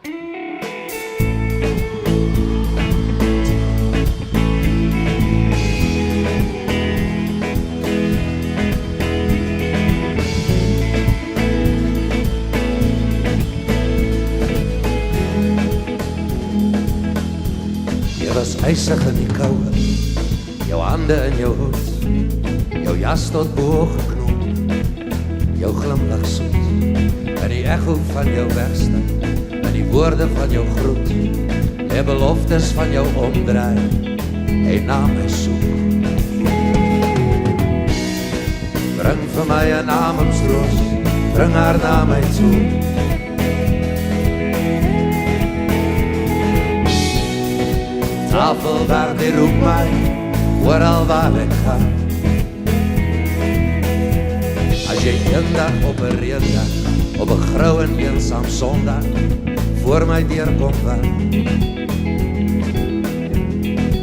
Jy was ysig in die koue, jou hande in jou hoed, jou jas tot bo geknop, jou glimlag soet, in die echo van jou werste, in die woorde van jou groet, die beloftes van jou omdraai, en na my soek. Bring vir my 'n namenstroos, bring haar na my toe. Tafel waar die roep my, oral waar ek ga. As jy eendag op 'n reëndag, op 'n grou en eensaam Sondag, voor my deur kom wag,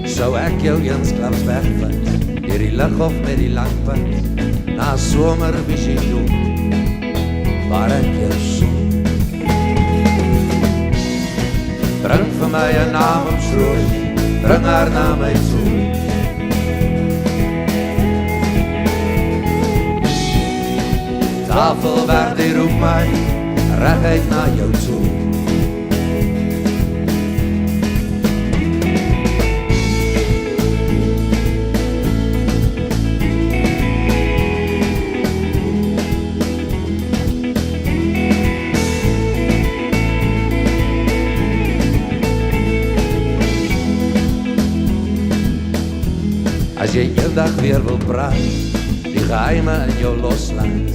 sou ek jou eensklaps wegvat, deur die lig of met die langpad, na 'n somervisioen, waar ek jou soek. Bring vir my 'n namensroos, bring haar na my toe. Tafel waar die roep my, reguit na jou toe. As jy eendag weer wil praat, die geheime in jou loslaat,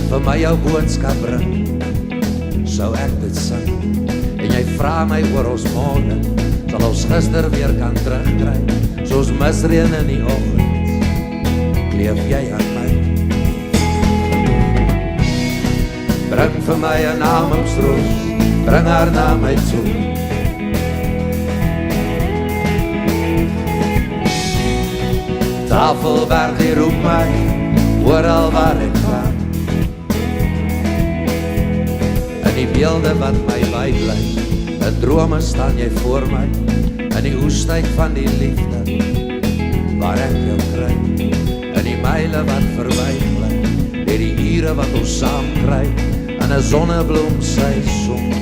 vir my jou boodskap bring, sou ek dit sing. En jy vra my oor ons môre, sal ons gister weer kan terugkry, soos misreën in die oggend, kleef jy aan my. Bring vir my 'n namensroos, bring haar na my toe. Tafel waar die roep my, oral waar ek ga. In die beelde wat my bybly, in drome staan jy voor my, in die oestyd van die liefde, waar ek jou kry. In die myle wat verby bly, deur die ure wat ons saam kry, in 'n sonnebloemseisoen,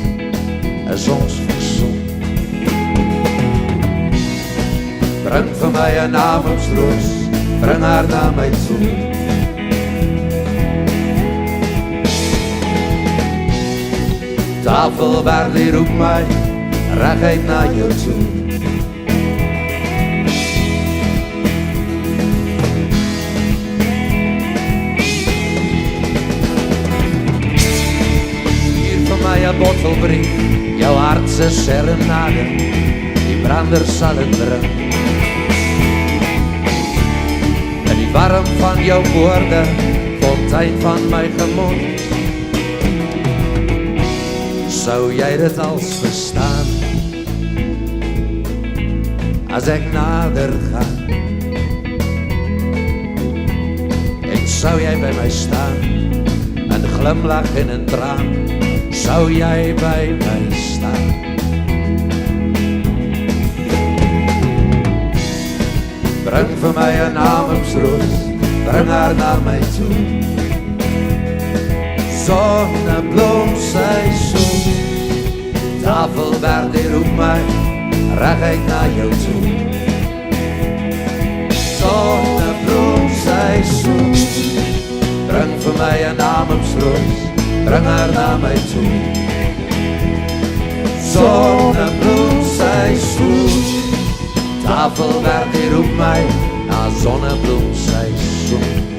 is ons versoen. Bring vir my 'n namensroos, bring haar na my toe. Tafel waar die roep my, reguit na jou toe. Stuur vir my 'n bottelbrief, jou hart se serenade, die brander sal het bring. Warm van jou woorde, fontein van my gemoed, sou jy dit als verstaan, as ek nader gaan, en sou jy by my staan, in glimlach en in traan, sou jy by my staan. Bring vir my 'n namensroos, bring haar na my toe. Sonnebloemseisoen, tafel waar die roep my, reguit na jou toe. Sonnebloemseisoen, bring vir my 'n namensroos, bring haar na my toe. Sonnebloemseisoen, tafel waar die roep my, na sonnebloemseisoen.